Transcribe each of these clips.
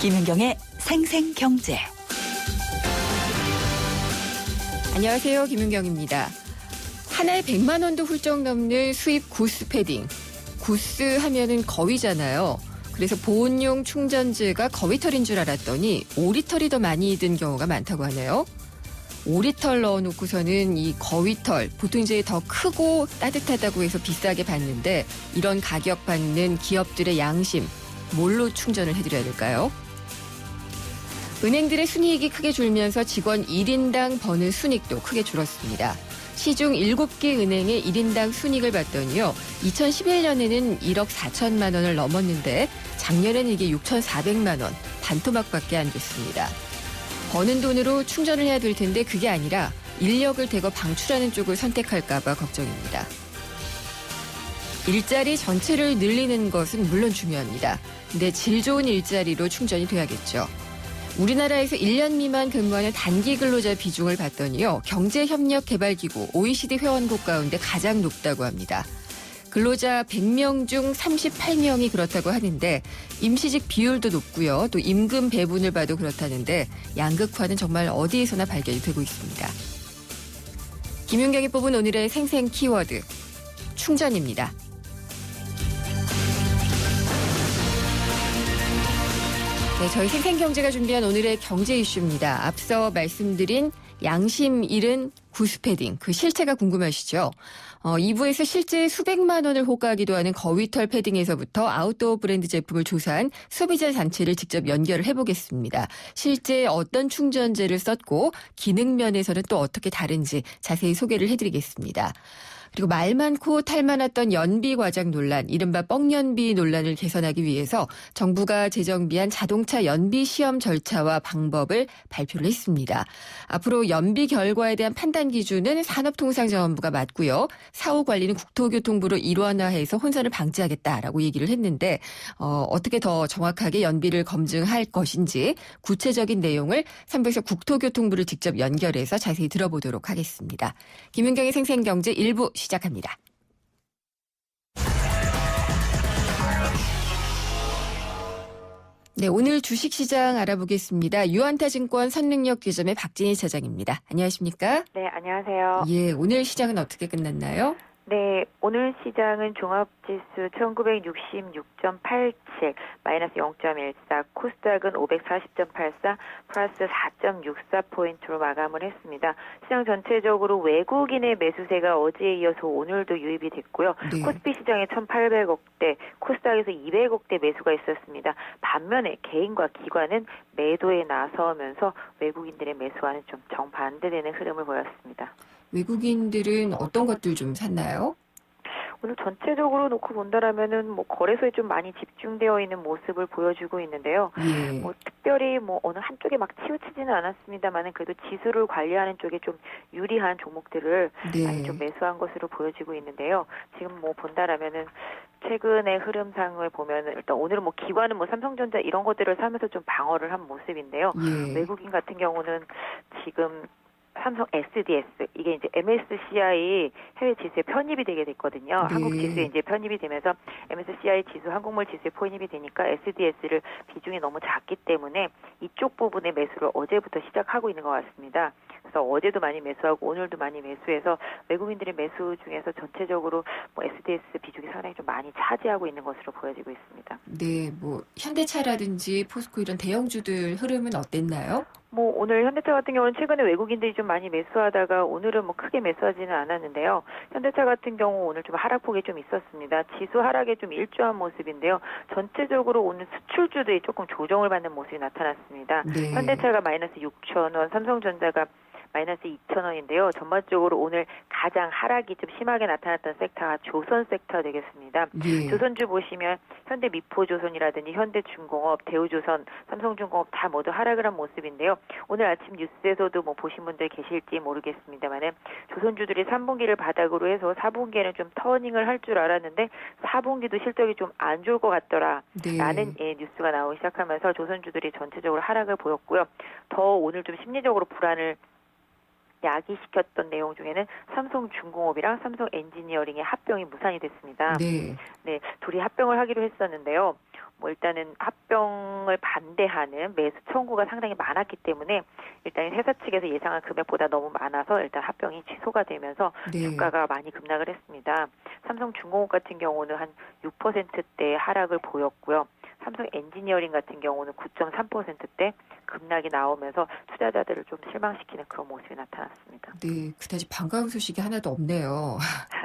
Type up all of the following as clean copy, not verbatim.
김연경의 생생경제. 안녕하세요. 김윤경입니다. 한 알 100만 원도 훌쩍 넘는 수입 구스 패딩. 구스 하면은 거위잖아요. 그래서 보온용 충전재가 거위털인 줄 알았더니 오리털이 더 많이 든 경우가 많다고 하네요. 오리털 넣어놓고서는 이 거위털, 보통 이제 더 크고 따뜻하다고 해서 비싸게 받는데 이런 가격 받는 기업들의 양심, 뭘로 충전을 해드려야 될까요? 은행들의 순이익이 크게 줄면서 직원 1인당 버는 순이익도 크게 줄었습니다. 시중 7개 은행의 1인당 순이익을 봤더니요. 2011년에는 1억 4천만 원을 넘었는데 작년에는 이게 6,400만 원, 반토막밖에 안 됐습니다. 버는 돈으로 충전을 해야 될 텐데 그게 아니라 인력을 대거 방출하는 쪽을 선택할까 봐 걱정입니다. 일자리 전체를 늘리는 것은 물론 중요합니다. 근데 질 좋은 일자리로 충전이 돼야겠죠. 우리나라에서 1년 미만 근무하는 단기 근로자 비중을 봤더니요. 경제협력개발기구 OECD 회원국 가운데 가장 높다고 합니다. 근로자 100명 중 38명이 그렇다고 하는데 임시직 비율도 높고요. 또 임금 배분을 봐도 그렇다는데 양극화는 정말 어디에서나 발견이 되고 있습니다. 김윤경이 뽑은 오늘의 생생 키워드, 충전입니다. 네, 저희 생생경제가 준비한 오늘의 경제 이슈입니다. 앞서 말씀드린 양심 잃은 구스패딩, 그 실체가 궁금하시죠? 2부에서 실제 수백만 원을 호가하기도 하는 거위털 패딩에서부터 아웃도어 브랜드 제품을 조사한 소비자 단체를 직접 연결을 해보겠습니다. 실제 어떤 충전재를 썼고 기능 면에서는 또 어떻게 다른지 자세히 소개를 해드리겠습니다. 그리고 말 많고 탈 많았던 연비 과장 논란, 이른바 뻥연비 논란을 개선하기 위해서 정부가 재정비한 자동차 연비 시험 절차와 방법을 발표를 했습니다. 앞으로 연비 결과에 대한 판단 기준은 산업통상자원부가 맡고요. 사후 관리는 국토교통부로 일원화해서 혼선을 방지하겠다라고 얘기를 했는데 어떻게 더 정확하게 연비를 검증할 것인지 구체적인 내용을 3부에서 국토교통부를 직접 연결해서 자세히 들어보도록 하겠습니다. 김윤경의 생생경제 1부 시작합니다. 네, 오늘 주식시장 알아보겠습니다. 유한타증권 선능력지점의 박진희 차장입니다. 안녕하십니까? 네, 안녕하세요. 예, 오늘 시장은 어떻게 끝났나요? 네, 오늘 시장은 종합지수 1966.87, 마이너스 0.14, 코스닥은 540.84, 플러스 4.64포인트로 마감을 했습니다. 시장 전체적으로 외국인의 매수세가 어제에 이어서 오늘도 유입이 됐고요. 네. 코스피 시장에 1,800억대, 코스닥에서 200억대 매수가 있었습니다. 반면에 개인과 기관은 매도에 나서면서 외국인들의 매수와는 좀 정반대되는 흐름을 보였습니다. 외국인들은 어떤 것들 좀 샀나요? 오늘 전체적으로 놓고 본다라면은 거래소에 좀 많이 집중되어 있는 모습을 보여주고 있는데요. 예. 특별히 어느 한쪽에 막 치우치지는 않았습니다만은 그래도 지수를 관리하는 쪽에 좀 유리한 종목들을 네. 많이 좀 매수한 것으로 보여지고 있는데요. 지금 본다라면은 최근의 흐름상을 보면은 일단 오늘은 기관은 삼성전자 이런 것들을 사면서 좀 방어를 한 모습인데요. 예. 외국인 같은 경우는 지금 삼성 SDS, 이게 이제 MSCI 해외 지수에 편입이 되게 됐거든요. 네. 한국 지수에 이제 편입이 되면서 MSCI 지수, 한국물 지수에 편입이 되니까 SDS를 비중이 너무 작기 때문에 이쪽 부분의 매수를 어제부터 시작하고 있는 것 같습니다. 그래서 어제도 많이 매수하고 오늘도 많이 매수해서 외국인들의 매수 중에서 전체적으로 SDS 비중이 상당히 좀 많이 차지하고 있는 것으로 보여지고 있습니다. 네, 현대차라든지 포스코 이런 대형주들 흐름은 어땠나요? 오늘 현대차 같은 경우는 최근에 외국인들이 좀 많이 매수하다가 오늘은 크게 매수하지는 않았는데요. 현대차 같은 경우 오늘 좀 하락폭이 좀 있었습니다. 지수 하락에 좀 일조한 모습인데요. 전체적으로 오늘 수출주들이 조금 조정을 받는 모습이 나타났습니다. 네. 현대차가 마이너스 6,000원, 삼성전자가 마이너스 2,000원인데요. 전반적으로 오늘 가장 하락이 좀 심하게 나타났던 섹터가 조선 섹터 되겠습니다. 예. 조선주 보시면 현대미포조선이라든지 현대중공업, 대우조선, 삼성중공업 다 모두 하락을 한 모습인데요. 오늘 아침 뉴스에서도 보신 분들 계실지 모르겠습니다만은 조선주들이 3분기를 바닥으로 해서 4분기에는 좀 터닝을 할 줄 알았는데 4분기도 실적이 좀 안 좋을 것 같더라. 네. 라는 뉴스가 나오기 시작하면서 조선주들이 전체적으로 하락을 보였고요. 더 오늘 좀 심리적으로 불안을 야기시켰던 내용 중에는 삼성중공업이랑 삼성엔지니어링의 합병이 무산이 됐습니다. 네. 네, 둘이 합병을 하기로 했었는데요. 뭐 일단은 합병을 반대하는 매수 청구가 상당히 많았기 때문에 일단 회사 측에서 예상한 금액보다 너무 많아서 일단 합병이 취소가 되면서 네. 주가가 많이 급락을 했습니다. 삼성중공업 같은 경우는 한 6%대 하락을 보였고요. 삼성 엔지니어링 같은 경우는 9.3%대 급락이 나오면서 투자자들을 좀 실망시키는 그런 모습이 나타났습니다. 네, 그다지 반가운 소식이 하나도 없네요.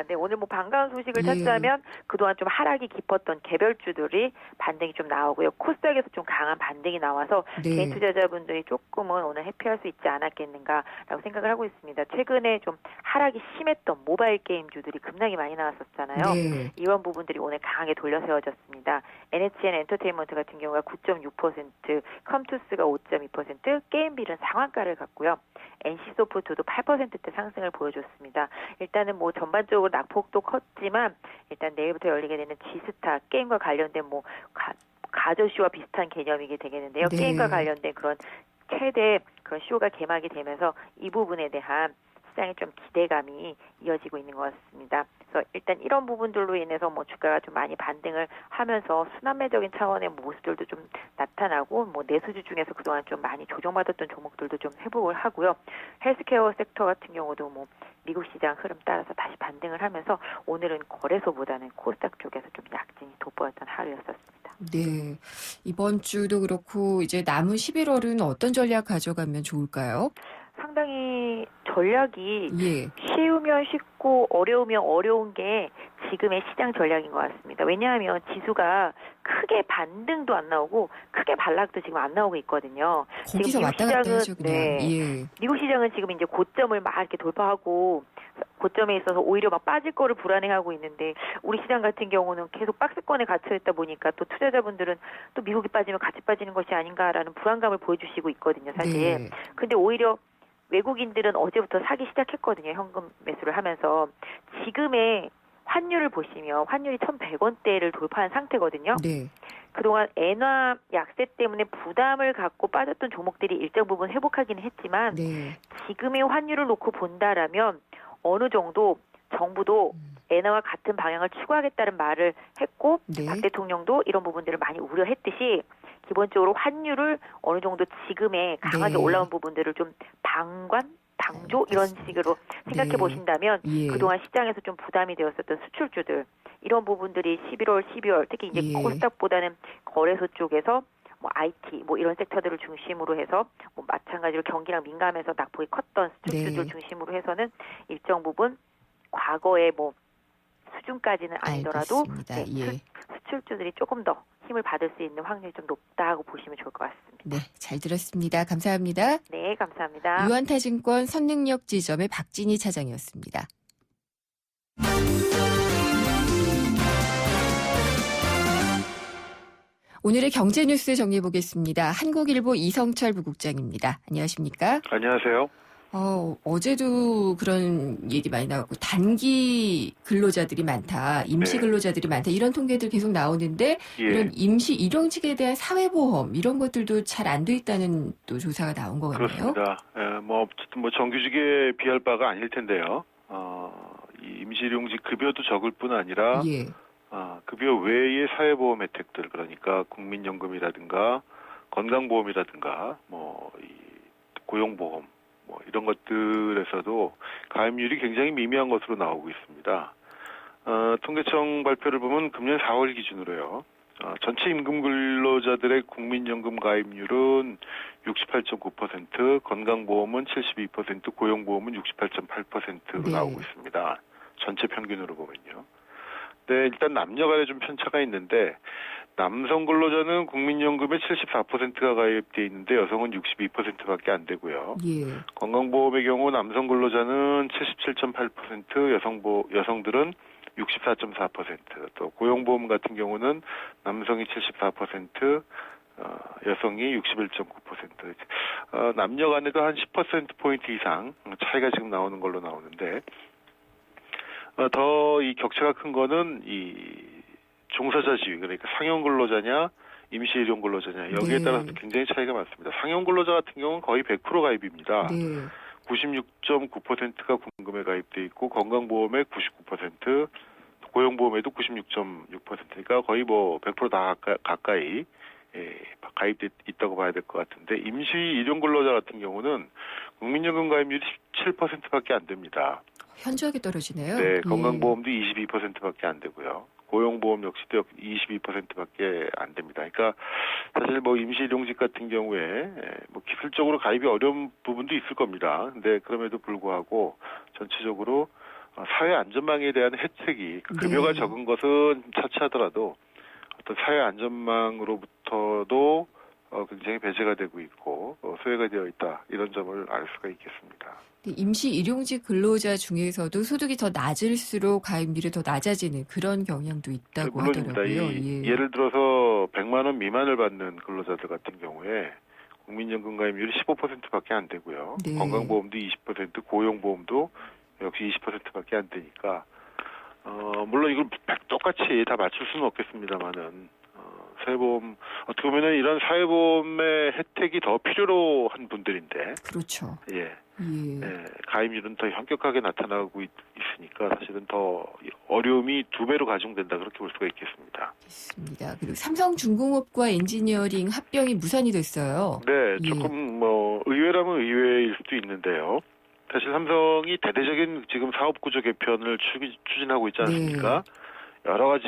네, 오늘 뭐 반가운 소식을 예. 찾자면 그동안 좀 하락이 깊었던 개별주들이 반등이 좀 나오고요. 코스닥에서 좀 강한 반등이 나와서 네. 개인 투자자분들이 조금은 오늘 회피할 수 있지 않았겠는가라고 생각을 하고 있습니다. 최근에 좀 하락이 심했던 모바일 게임주들이 급락이 많이 나왔었잖아요. 네. 이런 부분들이 오늘 강하게 돌려세워졌습니다. NHN 엔터테인먼트 같은 경우가 9.6%, 컴투스가 5.2%, 게임빌은 상한가를 갔고요. NC소프트도 8%대 상승을 보여줬습니다. 일단은 뭐 전반적으로 낙폭도 컸지만 일단 내일부터 열리게 되는 G스타 게임과 관련된 뭐 가저쇼와 비슷한 개념이게 되겠는데요. 네. 게임과 관련된 그런 최대 그런 쇼가 개막이 되면서 이 부분에 대한 시장의 좀 기대감이 이어지고 있는 것 같습니다. 그래서 일단 이런 부분들로 인해서 뭐 주가가 좀 많이 반등을 하면서 순환매적인 차원의 모습들도 좀 나타나고 뭐 내수주 중에서 그동안 좀 많이 조정받았던 종목들도 좀 회복을 하고요. 헬스케어 섹터 같은 경우도 뭐 미국 시장 흐름 따라서 다시 반등을 하면서 오늘은 거래소보다는 코스닥 쪽에서 좀 약진이 돋보였던 하루였었습니다. 네. 이번 주도 그렇고 이제 남은 11월은 어떤 전략 가져가면 좋을까요? 상당히 전략이 예. 쉬우면 쉽고 어려우면 어려운 게 지금의 시장 전략인 것 같습니다. 왜냐하면 지수가 크게 반등도 안 나오고 크게 반락도 지금 안 나오고 있거든요. 거기서 지금 왔다 갔다 하죠, 그냥. 네, 예. 미국 시장은 지금 이제 고점을 막 이렇게 돌파하고 고점에 있어서 오히려 막 빠질 거를 불안해하고 있는데 우리 시장 같은 경우는 계속 박스권에 갇혀 있다 보니까 또 투자자분들은 또 미국이 빠지면 같이 빠지는 것이 아닌가라는 불안감을 보여주시고 있거든요, 사실. 네. 근데 오히려 외국인들은 어제부터 사기 시작했거든요. 현금 매수를 하면서. 지금의 환율을 보시면 환율이 1,100원대를 돌파한 상태거든요. 네. 그동안 엔화 약세 때문에 부담을 갖고 빠졌던 종목들이 일정 부분 회복하기는 했지만 네. 지금의 환율을 놓고 본다라면 어느 정도 정부도 엔화와 같은 방향을 추구하겠다는 말을 했고 네. 박 대통령도 이런 부분들을 많이 우려했듯이 기본적으로 환율을 어느 정도 지금의 강하게 네. 올라온 부분들을 좀 방조 이런 식으로 생각해 네. 보신다면 예. 그동안 시장에서 좀 부담이 되었었던 수출주들 이런 부분들이 11월, 12월 특히 이제 예. 코스닥보다는 거래소 쪽에서 뭐 IT 뭐 이런 섹터들을 중심으로 해서 뭐 마찬가지로 경기랑 민감해서 낙폭이 컸던 수출주들 네. 중심으로 해서는 일정 부분 과거의 뭐 수준까지는 아니더라도 알겠습니다. 네, 예. 수출주들이 조금 더 힘을 받을 수 있는 확률이 좀 높다고 보시면 좋을 것 같습니다. 네, 잘 들었습니다. 감사합니다. 네, 감사합니다. 유한타증권 선능력 지점의 박진희 차장이었습니다. 오늘의 경제 뉴스 정리해 보겠습니다. 한국일보 이성철 부국장입니다. 안녕하십니까? 안녕하세요. 어제도 그런 얘기 많이 나왔고 단기 근로자들이 많다, 임시 네. 근로자들이 많다 이런 통계들 계속 나오는데 예. 이런 임시 일용직에 대한 사회보험 이런 것들도 잘 안 돼 있다는 또 조사가 나온 것 같네요. 그렇습니다. 어쨌든 정규직에 비할 바가 아닐 텐데요. 이 임시일용직 급여도 적을 뿐 아니라 예. 급여 외의 사회보험 혜택들 그러니까 국민연금이라든가 건강보험이라든가 이 고용보험 이런 것들에서도 가입률이 굉장히 미미한 것으로 나오고 있습니다. 통계청 발표를 보면 금년 4월 기준으로요. 전체 임금 근로자들의 국민연금 가입률은 68.9%, 건강보험은 72%, 고용보험은 68.8%로 네. 나오고 있습니다. 전체 평균으로 보면요. 네, 일단 남녀 간에 좀 편차가 있는데 남성 근로자는 국민연금의 74%가 가입돼 있는데 여성은 62%밖에 안 되고요. 예. 건강보험의 경우 남성 근로자는 77.8%, 여성들은 64.4%, 또 고용보험 같은 경우는 남성이 74%, 여성이 61.9%. 남녀 간에도 한 10%포인트 이상 차이가 지금 나오는 걸로 나오는데, 더 이 격차가 큰 거는 이 종사자 지위, 그러니까 상용 근로자냐, 임시일용 근로자냐, 여기에 네. 따라서 굉장히 차이가 많습니다. 상용 근로자 같은 경우는 거의 100% 가입입니다. 네. 96.9%가 공금에 가입돼 있고 건강보험에 99%, 고용보험에도 96.6%니까 거의 뭐 100% 다 가까이 가입돼 있다고 봐야 될 것 같은데 임시 일용 근로자 같은 경우는 국민연금 가입률이 17%밖에 안 됩니다. 현저하게 떨어지네요. 네, 예. 건강보험도 22%밖에 안 되고요. 고용보험 역시도 22%밖에 안 됩니다. 그러니까 사실 뭐 임시일용직 같은 경우에 뭐 기술적으로 가입이 어려운 부분도 있을 겁니다. 근데 그럼에도 불구하고 전체적으로 사회 안전망에 대한 혜택이 급여가 네. 적은 것은 차치하더라도 어떤 사회 안전망으로부터도 굉장히 배제가 되고 있고 소외가 되어 있다 이런 점을 알 수가 있겠습니다. 임시 일용직 근로자 중에서도 소득이 더 낮을수록 가입률이 더 낮아지는 그런 경향도 있다고 물론입니다. 하더라고요. 예를 들어서 100만 원 미만을 받는 근로자들 같은 경우에 국민연금 가입률이 15%밖에 안 되고요. 네. 건강보험도 20%, 고용보험도 역시 20%밖에 안 되니까 물론 이걸 똑같이 다 맞출 수는 없겠습니다만은 사회보험 어떻게 보면은 이런 사회보험의 혜택이 더 필요로 한 분들인데 그렇죠. 예. 예. 가입률은 더 현격하게 나타나고 있으니까 사실은 더 어려움이 2배로 가중된다 그렇게 볼 수가 있겠습니다. 있습니다. 그리고 삼성중공업과 엔지니어링 합병이 무산이 됐어요. 네, 예. 조금 뭐 의외라면 의외일 수도 있는데요. 사실 삼성이 대대적인 지금 사업 구조 개편을 추진하고 있지 않습니까? 네. 여러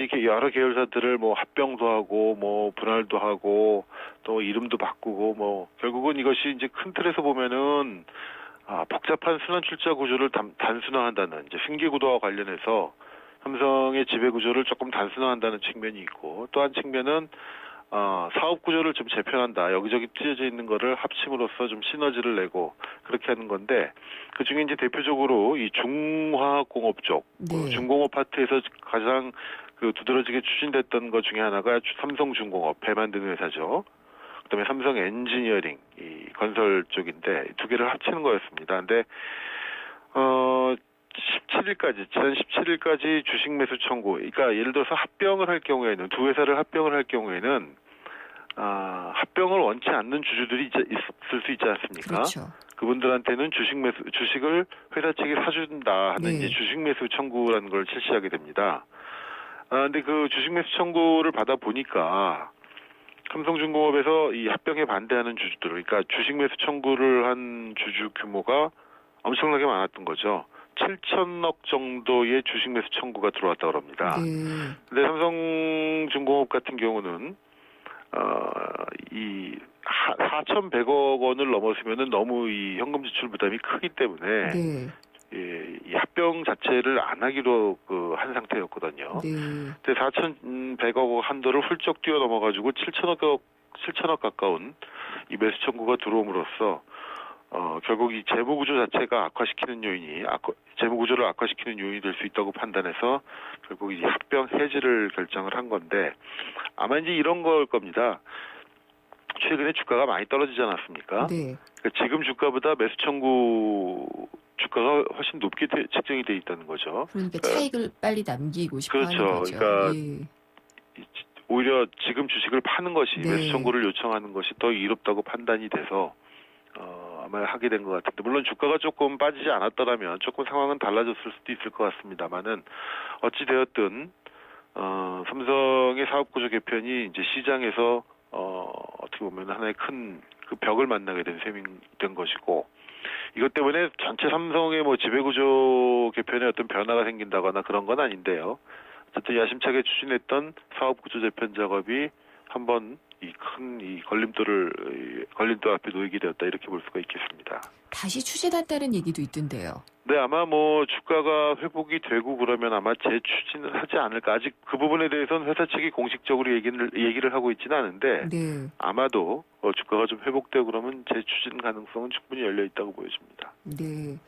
계열사들을 뭐 합병도 하고 뭐 분할도 하고 또 이름도 바꾸고 뭐 결국은 이것이 이제 큰 틀에서 보면은 복잡한 순환 출자 구조를 단순화한다는 이제 승계 구도와 관련해서 삼성의 지배 구조를 조금 단순화한다는 측면이 있고 또 한 측면은 사업 구조를 좀 재편한다. 여기저기 찢어져 있는 거를 합침으로써 좀 시너지를 내고 그렇게 하는 건데 그 중에 이제 대표적으로 이 중화공업 쪽, 네. 중공업 파트에서 가장 그 두드러지게 추진됐던 것 중에 하나가 삼성중공업 배 만드는 회사죠. 그다음에 삼성 엔지니어링 이 건설 쪽인데 두 개를 합치는 거였습니다. 근데 17일까지 지난 17일까지 주식 매수 청구. 그러니까 예를 들어서 합병을 할 경우에는 두 회사를 합병을 할 경우에는 합병을 원치 않는 주주들이 있을 수 있지 않습니까? 그렇죠. 그분들한테는 주식을 회사 측이 사준다 하는 네. 이제 주식 매수 청구라는 걸 실시하게 됩니다. 근데 그 주식 매수 청구를 받아 보니까 삼성중공업에서 이 합병에 반대하는 주주들, 그러니까 주식 매수 청구를 한 주주 규모가 엄청나게 많았던 거죠. 7천억 정도의 주식 매수 청구가 들어왔다고 합니다. 네. 근데 삼성중공업 같은 경우는 이 4,100억 원을 넘었으면은 너무 이 현금 지출 부담이 크기 때문에 네. 이 합병 자체를 안 하기로 한 상태였거든요. 네. 근데 4,100억 한도를 훌쩍 뛰어넘어가지고 7천억 가까운 이 매수 청구가 들어옴으로써 결국 이 재무구조 자체가 악화시키는 요인이 재무구조를 악화시키는 요인이 될 수 있다고 판단해서 결국 이 합병 해지를 결정을 한 건데 아마 이제 이런 걸 겁니다. 최근에 주가가 많이 떨어지지 않았습니까? 네. 그러니까 지금 주가보다 매수 청구 주가가 훨씬 높게 책정이 돼 있다는 거죠. 그러니까 차익을 빨리 남기고 싶어 그렇죠. 하는 거죠. 그러니까 예. 오히려 지금 주식을 파는 것이 네. 매수 청구를 요청하는 것이 더 이롭다고 판단이 돼서 아마 하게 된 것 같은데 물론 주가가 조금 빠지지 않았더라면 조금 상황은 달라졌을 수도 있을 것 같습니다만은 어찌 되었든 삼성의 사업 구조 개편이 이제 시장에서 어떻게 보면 하나의 큰 그 벽을 만나게 된 것이고 이것 때문에 전체 삼성의 뭐 지배구조 개편에 어떤 변화가 생긴다거나 그런 건 아닌데요. 어쨌든 야심차게 추진했던 사업 구조 재편 작업이 한번 이 큰 걸림돌 앞에 놓이게 되었다 이렇게 볼 수가 있겠습니다. 다시 추진한다는 얘기도 있던데요. 네, 아마 뭐 주가가 회복이 되고 그러면 아마 재추진을 하지 않을까. 아직 그 부분에 대해서는 회사 측이 공식적으로 얘기를 하고 있지는 않은데 네. 아마도 주가가 좀 회복되고 그러면 재추진 가능성은 충분히 열려 있다고 보여집니다. 네.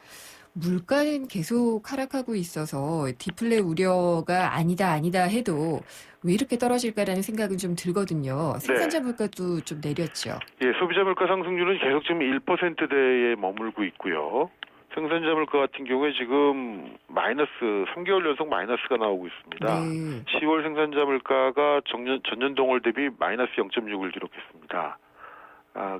물가는 계속 하락하고 있어서 디플레 우려가 아니다 해도 왜 이렇게 떨어질까라는 생각은 좀 들거든요. 생산자 물가도 좀 내렸죠. 예, 소비자 물가 상승률은 계속 지금 1%대에 머물고 있고요. 생산자 물가 같은 경우에 지금 마이너스 3개월 연속 마이너스가 나오고 있습니다. 네. 10월 생산자 물가가 전년 동월 대비 마이너스 0.6을 기록했습니다.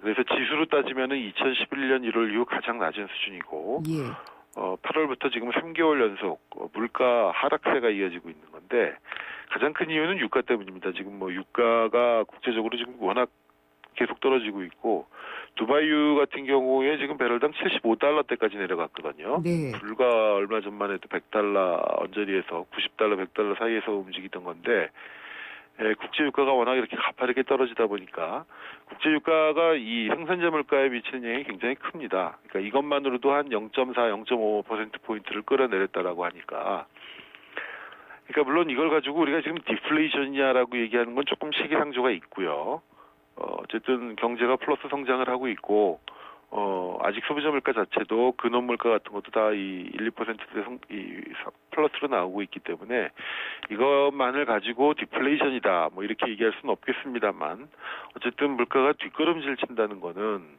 그래서 지수로 따지면은 2011년 1월 이후 가장 낮은 수준이고 예. 8월부터 지금 3개월 연속 물가 하락세가 이어지고 있는 건데 있는데 가장 큰 이유는 유가 때문입니다. 지금 뭐 유가가 국제적으로 지금 워낙 계속 떨어지고 있고 두바이유 같은 경우에 지금 배럴당 75달러대까지 내려갔거든요. 네. 불과 얼마 전만 해도 100달러 언저리에서 90달러, 100달러 사이에서 움직이던 건데 국제유가가 워낙 이렇게 가파르게 떨어지다 보니까 국제유가가 이 생산자 물가에 미치는 영향이 굉장히 큽니다. 그러니까 이것만으로도 한 0.4, 0.5%포인트를 끌어내렸다라고 하니까 그러니까 물론 이걸 가지고 우리가 지금 디플레이션이냐라고 얘기하는 건 조금 시기상조가 있고요. 어쨌든 경제가 플러스 성장을 하고 있고 아직 소비자 물가 자체도 근원 물가 같은 것도 다 이 1~2%대 플러스로 나오고 있기 때문에 이것만을 가지고 디플레이션이다 뭐 이렇게 얘기할 수는 없겠습니다만 어쨌든 물가가 뒷걸음질 친다는 거는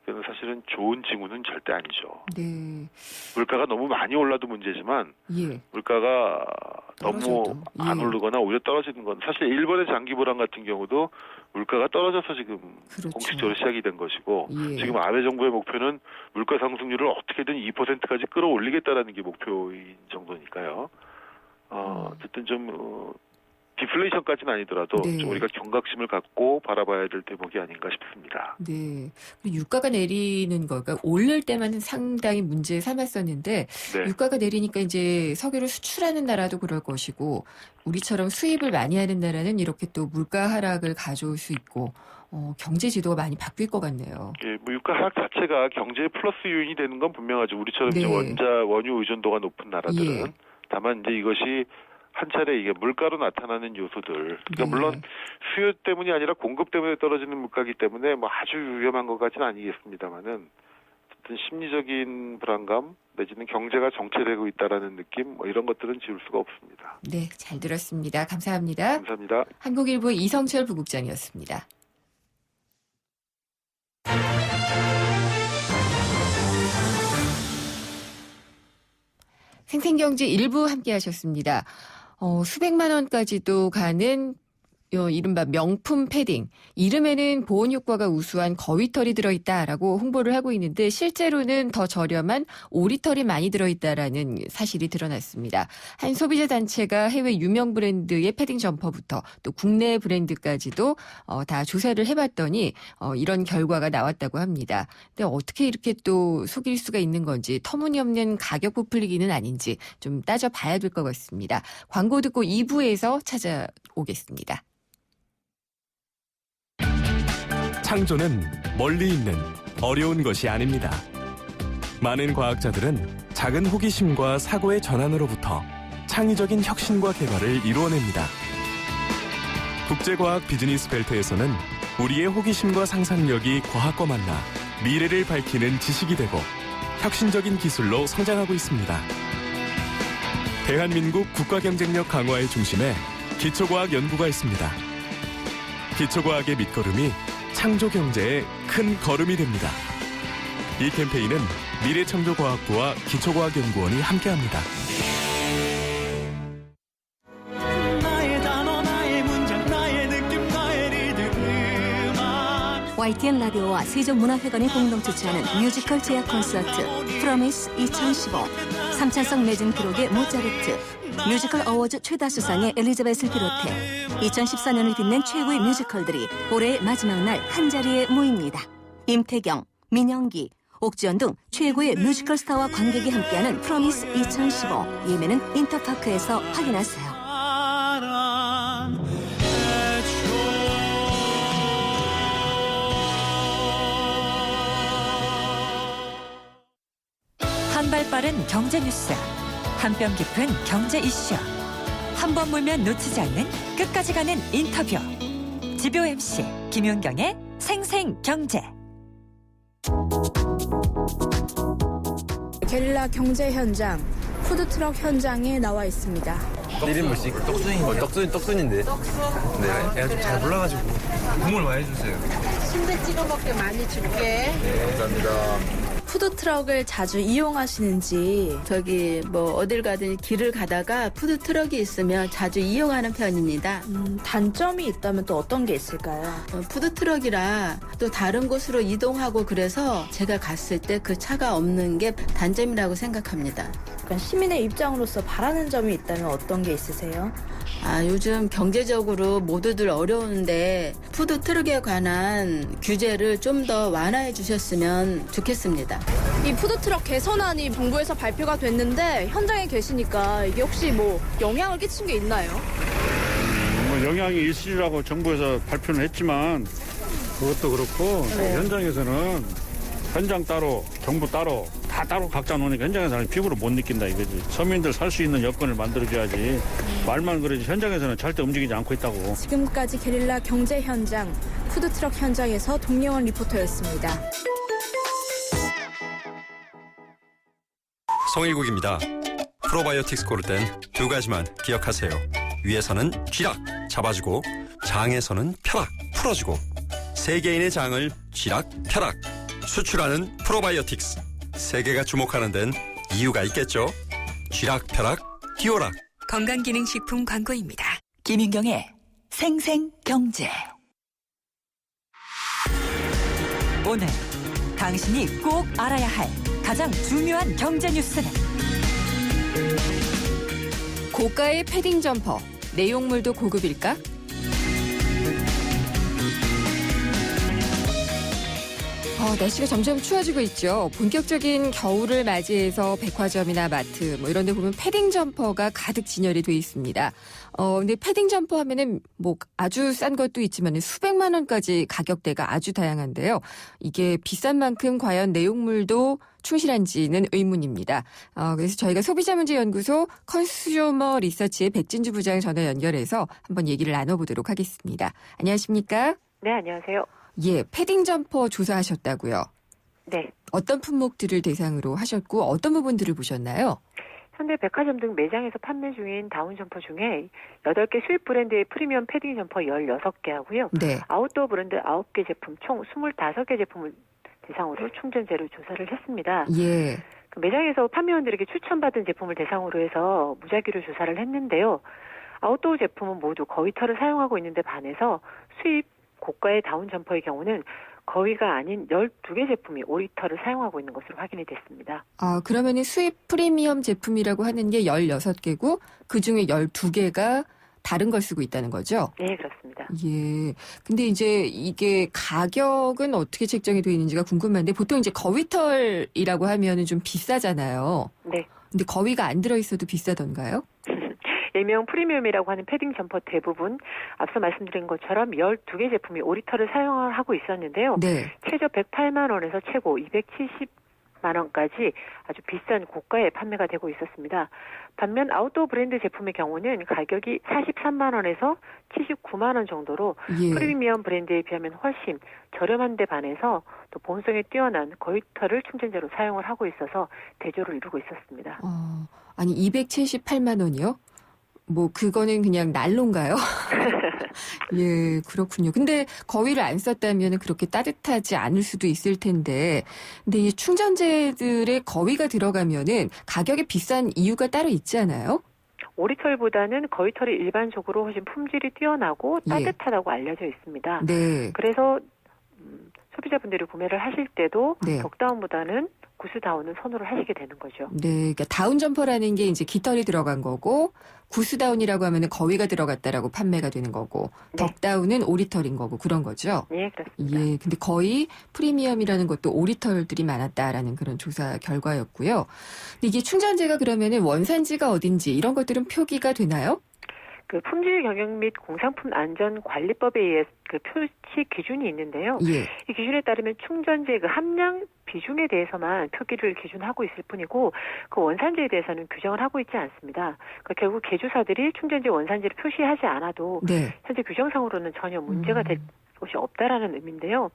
이거는 사실은 좋은 징후는 절대 아니죠. 네. 물가가 너무 많이 올라도 문제지만 예. 물가가 너무 떨어져도. 안 예. 오르거나 오히려 떨어지는 건 사실 일본의 장기 불황 같은 경우도 물가가 떨어져서 지금 그렇죠. 공식적으로 시작이 된 것이고 예. 지금 아베 정부의 목표는 물가 상승률을 어떻게든 2%까지 끌어올리겠다라는 게 목표인 정도니까요. 어쨌든 좀 디플레이션까지는 아니더라도 네. 좀 우리가 경각심을 갖고 바라봐야 될 대목이 아닌가 싶습니다. 네. 유가가 내리는 거, 그러니까 오를 때만 상당히 문제 삼았었는데 네. 유가가 내리니까 이제 석유를 수출하는 나라도 그럴 것이고 우리처럼 수입을 많이 하는 나라는 이렇게 또 물가 하락을 가져올 수 있고 경제 지도가 많이 바뀔 것 같네요. 예, 뭐 유가 하락 자체가 경제의 플러스 요인이 되는 건 분명하죠. 우리처럼 이제 네. 원유 의존도가 높은 나라들은 예. 다만 이제 이것이 한 차례 이게 물가로 나타나는 요소들. 그러니까 네. 물론 수요 때문이 아니라 공급 때문에 떨어지는 물가이기 때문에 뭐 아주 위험한 것까지는 아니겠습니다만은 어떤 심리적인 불안감 내지는 경제가 정체되고 있다라는 느낌 뭐 이런 것들은 지울 수가 없습니다. 네, 잘 들었습니다. 감사합니다. 감사합니다. 한국일보 이성철 부국장이었습니다. 생생경제 일부 함께 하셨습니다. 수백만 원까지도 가는 이른바 명품 패딩. 이름에는 보온 효과가 우수한 거위털이 들어있다라고 홍보를 하고 있는데 실제로는 더 저렴한 오리털이 많이 들어있다라는 사실이 드러났습니다. 한 소비자 단체가 해외 유명 브랜드의 패딩 점퍼부터 또 국내 브랜드까지도 다 조사를 해봤더니 이런 결과가 나왔다고 합니다. 근데 어떻게 이렇게 또 속일 수가 있는 건지 터무니없는 가격 부풀리기는 아닌지 좀 따져봐야 될 것 같습니다. 광고 듣고 2부에서 찾아오겠습니다. 창조는 멀리 있는 어려운 것이 아닙니다. 많은 과학자들은 작은 호기심과 사고의 전환으로부터 창의적인 혁신과 개발을 이루어냅니다. 국제과학 비즈니스 벨트에서는 우리의 호기심과 상상력이 과학과 만나 미래를 밝히는 지식이 되고 혁신적인 기술로 성장하고 있습니다. 대한민국 국가경쟁력 강화의 중심에 기초과학 연구가 있습니다. 기초과학의 밑거름이 창조경제의 큰 걸음이 됩니다. 이 캠페인은 미래창조과학부와 기초과학연구원이 함께합니다. 나의 단어, 나의 문장, 나의 느낌, 나의 리듬 음악. YTN 라디오와 세종문화회관이 공동 주최하는 뮤지컬 제약 콘서트 프로미스 2015 삼찬성 매진 기록의 모차르트 뮤지컬 어워즈 최다 수상의 엘리자벳을 비롯해 2014년을 빛낸 최고의 뮤지컬들이 올해의 마지막 날 한자리에 모입니다. 임태경, 민영기, 옥지연 등 최고의 뮤지컬 스타와 관객이 함께하는 프로미스 2015 예매는 인터파크에서 확인하세요. 한 발 빠른 경제 뉴스, 한 뼘 깊은 경제 이슈, 한 번 물면 놓치지 않는 끝까지 가는 인터뷰. 지표 MC 김윤경의 생생경제. 게릴라 경제 현장, 푸드트럭 현장에 나와 있습니다. 1인분씩 떡순인데. 네, 내가 좀 잘 몰라가지고 국물 많이 주세요. 순대 찍어 먹게 많이 줄게. 네, 감사합니다. 푸드트럭을 자주 이용하시는지. 저기 뭐 어딜 가든 길을 가다가 푸드트럭이 있으면 자주 이용하는 편입니다. 단점이 있다면 또 어떤 게 있을까요? 푸드트럭이라 또 다른 곳으로 이동하고 그래서 제가 갔을 때 그 차가 없는 게 단점이라고 생각합니다. 약간 시민의 입장으로서 바라는 점이 있다면 어떤 게 있으세요? 요즘 경제적으로 모두들 어려운데 푸드트럭에 관한 규제를 좀 더 완화해 주셨으면 좋겠습니다. 이 푸드트럭 개선안이 정부에서 발표가 됐는데 현장에 계시니까 이게 혹시 뭐 영향을 끼친 게 있나요? 뭐 영향이 있으리라고 정부에서 발표는 했지만 그것도 그렇고 현장에서는 현장 따로 정부 따로 다 따로 각자 노니까 현장에서는 피부로 못 느낀다 이거지. 서민들 살 수 있는 여건을 만들어줘야지. 말만 그러지 현장에서는 절대 움직이지 않고 있다고. 지금까지 게릴라 경제 현장, 푸드트럭 현장에서 동영원 리포터였습니다. 송일국입니다. 프로바이오틱스 고를 땐 두 가지만 기억하세요. 위에서는 쥐락 잡아주고 장에서는 펴락 풀어주고 세계인의 장을 쥐락 펴락 수출하는 프로바이오틱스. 세계가 주목하는 데는 이유가 있겠죠. 쥐락펴락 디오락. 건강기능식품 광고입니다. 김윤경의 생생경제. 오늘 당신이 꼭 알아야 할 가장 중요한 경제 뉴스는 고가의 패딩 점퍼, 내용물도 고급일까? 날씨가 점점 추워지고 있죠. 본격적인 겨울을 맞이해서 백화점이나 마트 뭐 이런 데 보면 패딩 점퍼가 가득 진열이 돼 있습니다. 근데 패딩 점퍼 하면은 뭐 아주 싼 것도 있지만 수백만 원까지 가격대가 아주 다양한데요. 이게 비싼 만큼 과연 내용물도 충실한지는 의문입니다. 그래서 저희가 소비자문제연구소 컨슈머 리서치의 백진주 부장 전화 연결해서 한번 얘기를 나눠보도록 하겠습니다. 안녕하십니까? 네, 안녕하세요. 예, 패딩 점퍼 조사하셨다고요? 네. 어떤 품목들을 대상으로 하셨고 어떤 부분들을 보셨나요? 현대 백화점 등 매장에서 판매 중인 다운 점퍼 중에 8개 수입 브랜드의 프리미엄 패딩 점퍼 16개 하고요. 네. 아웃도어 브랜드 9개 제품 총 25개 제품을 대상으로 충전재를 조사를 했습니다. 예. 그 매장에서 판매원들에게 추천받은 제품을 대상으로 해서 무작위로 조사를 했는데요. 아웃도어 제품은 모두 거위털을 사용하고 있는데 반해서 수입 고가의 다운 점퍼의 경우는 거위가 아닌 12개 제품이 오리털을 사용하고 있는 것으로 확인이 됐습니다. 그러면은 수입 프리미엄 제품이라고 하는 게 16개고 그중에 12개가 다른 걸 쓰고 있다는 거죠? 네, 그렇습니다. 예. 근데 이제 이게 가격은 어떻게 책정이 되어 있는지가 궁금한데 보통 이제 거위털이라고 하면은 좀 비싸잖아요. 네. 근데 거위가 안 들어 있어도 비싸던가요? 일명 프리미엄이라고 하는 패딩 점퍼 대부분 앞서 말씀드린 것처럼 12개 제품이 오리털을 사용하고 있었는데요. 네. 최저 108만 원에서 최고 270만 원까지 아주 비싼 고가에 판매가 되고 있었습니다. 반면 아웃도어 브랜드 제품의 경우는 가격이 43만 원에서 79만 원 정도로 예. 프리미엄 브랜드에 비하면 훨씬 저렴한 데 반해서 또 보온성이 뛰어난 거위털을 충전재로 사용을 하고 있어서 대조를 이루고 있었습니다. 아니 278만 원이요? 뭐 그거는 그냥 난로인가요? 예, 그렇군요. 근데 거위를 안 썼다면 그렇게 따뜻하지 않을 수도 있을 텐데, 근데 이 충전재들의 거위가 들어가면은 가격이 비싼 이유가 따로 있지 않아요? 오리털보다는 거위털이 일반적으로 훨씬 품질이 뛰어나고 예. 따뜻하다고 알려져 있습니다. 네. 그래서 소비자분들이 구매를 하실 때도 네. 덕다운보다는 구스다운을 선호를 하시게 되는 거죠. 네, 그러니까 다운 점퍼라는 게 이제 깃털이 들어간 거고, 구스다운이라고 하면은 거위가 들어갔다라고 판매가 되는 거고, 네. 덕다운은 오리털인 거고 그런 거죠. 네, 그렇습니다. 예, 근데 거의 프리미엄이라는 것도 오리털들이 많았다라는 그런 조사 결과였고요. 근데 이게 충전재가 그러면은 원산지가 어딘지 이런 것들은 표기가 되나요? 그 품질 경영 및 공산품 안전 관리법에 의해 그 표시 기준이 있는데요. 예. 이 기준에 따르면 충전재 그 함량 비중에 대해서만 표기를 기준하고 있을 뿐이고 그 원산지에 대해서는 규정을 하고 있지 않습니다. 그러니까 결국 개주사들이 충전재 원산지를 표시하지 않아도 네. 현재 규정상으로는 전혀 문제가 될 것이 없다라는 의미인데요.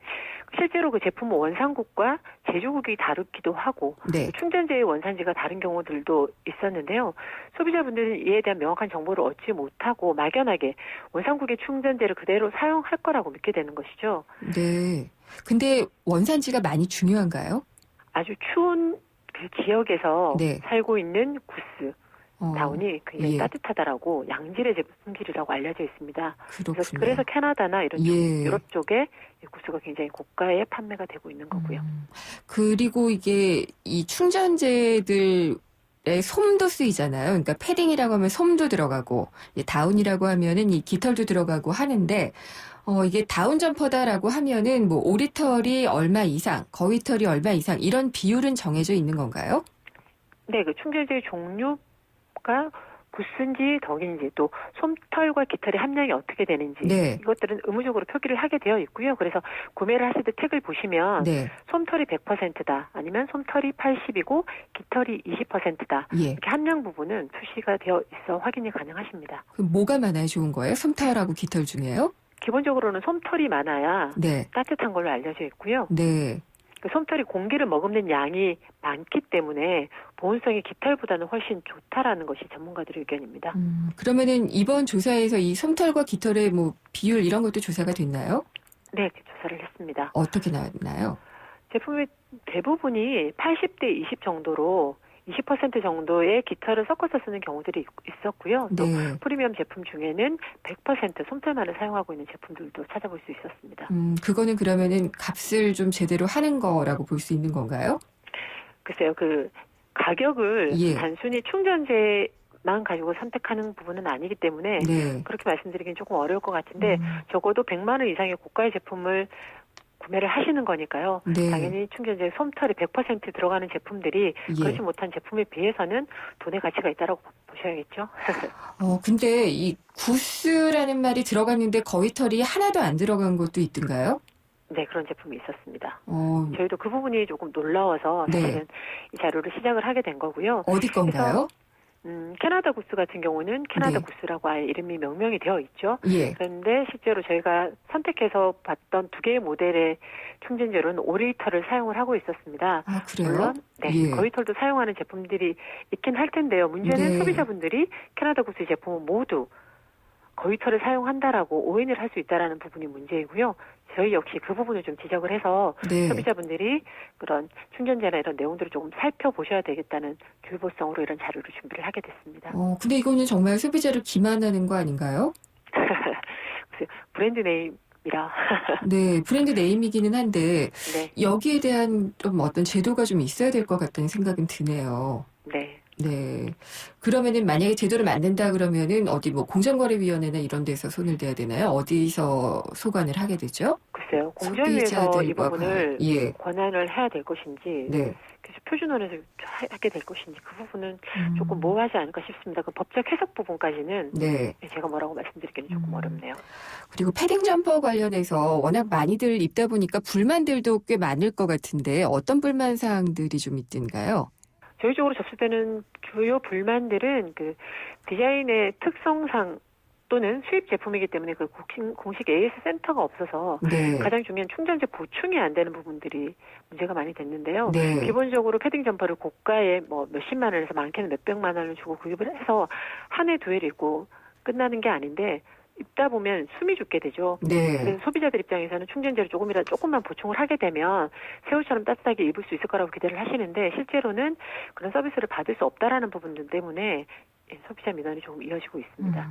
실제로 그 제품 원산국과 제조국이 다르기도 하고 네. 충전재의 원산지가 다른 경우들도 있었는데요. 소비자분들은 이에 대한 명확한 정보를 얻지 못하고 막연하게 원산국의 충전재를 그대로 사용할 거라고 믿게 되는 것이죠. 네. 근데 원산지가 많이 중요한가요? 아주 추운 그 지역에서 네. 살고 있는 구스 다운이 굉장히 예. 따뜻하다라고 양질의 품질이라고 알려져 있습니다. 그렇군요. 그래서 캐나다나 이런 예. 유럽 쪽에 이 구스가 굉장히 고가에 판매가 되고 있는 거고요. 그리고 이게 이 충전재들의 솜도 쓰이잖아요. 그러니까 패딩이라고 하면 솜도 들어가고 다운이라고 하면은 이 깃털도 들어가고 하는데 이게 다운 점퍼다라고 하면은 뭐 오리털이 얼마 이상, 거위털이 얼마 이상 이런 비율은 정해져 있는 건가요? 네, 그 충전재의 종류가 구스인지 덕인지 또 솜털과 깃털의 함량이 어떻게 되는지 네. 이것들은 의무적으로 표기를 하게 되어 있고요. 그래서 구매를 하실 때 택을 보시면 네. 솜털이 100%다 아니면 솜털이 80이고 깃털이 20%다 예. 이렇게 함량 부분은 표시가 되어 있어 확인이 가능하십니다. 그럼 뭐가 많아야 좋은 거예요? 솜털하고 깃털 중에요? 기본적으로는 솜털이 많아야 네. 따뜻한 걸로 알려져 있고요. 네. 그 솜털이 공기를 머금는 양이 많기 때문에 보온성이 깃털보다는 훨씬 좋다라는 것이 전문가들의 의견입니다. 그러면은 이번 조사에서 이 솜털과 깃털의 뭐 비율 이런 것도 조사가 됐나요? 네, 조사를 했습니다. 어떻게 나왔나요? 제품의 대부분이 80대 20 정도로 20% 정도의 깃털을 섞어서 쓰는 경우들이 있었고요. 또 네. 프리미엄 제품 중에는 100% 솜털만을 사용하고 있는 제품들도 찾아볼 수 있었습니다. 그거는 그러면은 값을 좀 제대로 하는 거라고 볼 수 있는 건가요? 글쎄요, 그 가격을 예. 단순히 충전재만 가지고 선택하는 부분은 아니기 때문에 네. 그렇게 말씀드리긴 조금 어려울 것 같은데 적어도 100만 원 이상의 고가의 제품을 구매를 하시는 거니까요. 네. 당연히 충전재 솜털이 100% 들어가는 제품들이 예. 그렇지 못한 제품에 비해서는 돈의 가치가 있다라고 보셔야겠죠. 근데 이 구스라는 말이 들어갔는데 거위털이 하나도 안 들어간 것도 있던가요? 네, 그런 제품이 있었습니다. 저희도 그 부분이 조금 놀라워서 네. 사실은 이 자료를 시작을 하게 된 거고요. 어디 건가요? 캐나다 구스 같은 경우는 캐나다 네. 구스라고 아예 이름이 명명이 되어 있죠. 예. 그런데 실제로 저희가 선택해서 봤던 두 개의 모델의 충전재로는 오리털을 사용을 하고 있었습니다. 아, 그래요? 물론 네, 예. 거위털도 사용하는 제품들이 있긴 할 텐데요. 문제는 네. 소비자분들이 캐나다 구스 제품은 모두 거위털을 사용한다라고 오인을 할 수 있다라는 부분이 문제이고요. 저희 역시 그 부분을 좀 지적을 해서 네. 소비자분들이 그런 충전재나 이런 내용들을 조금 살펴보셔야 되겠다는 교보성으로 이런 자료를 준비를 하게 됐습니다. 근데 이거는 정말 소비자를 기만하는 거 아닌가요? 글쎄요, 브랜드 네임이라. 네, 브랜드 네임이기는 한데 네. 여기에 대한 좀 어떤 제도가 좀 있어야 될 것 같다는 생각은 드네요. 네. 네. 그러면은 만약에 제도를 만든다 그러면은 어디 뭐 공정거래위원회나 이런 데서 손을 대야 되나요? 어디서 소관을 하게 되죠? 글쎄요, 공정위에서 이 소비자들과 부분을 예. 권한을 해야 될 것인지, 네. 그래서 표준원에서 하게 될 것인지 그 부분은 조금 모호하지 않을까 싶습니다. 그 법적 해석 부분까지는 네. 제가 뭐라고 말씀드리기는 조금 어렵네요. 그리고 패딩 점퍼 관련해서 워낙 많이들 입다 보니까 불만들도 꽤 많을 것 같은데 어떤 불만 사항들이 좀 있던가요? 저희 쪽으로 접수 때는 주요 불만들은 그 디자인의 특성상 또는 수입 제품이기 때문에 그 공식 AS 센터가 없어서 네. 가장 중요한 충전재 보충이 안 되는 부분들이 문제가 많이 됐는데요. 네. 기본적으로 패딩 점퍼를 고가에 뭐 몇십만 원에서 많게는 몇백만 원을 주고 구입을 해서 한 해 두 해를 입고 끝나는 게 아닌데 입다 보면 숨이 죽게 되죠. 네. 그래서 소비자들 입장에서는 충전재를 조금만 보충을 하게 되면 새 옷처럼 따뜻하게 입을 수 있을 거라고 기대를 하시는데 실제로는 그런 서비스를 받을 수 없다라는 부분들 때문에 소비자 민원이 조금 이어지고 있습니다.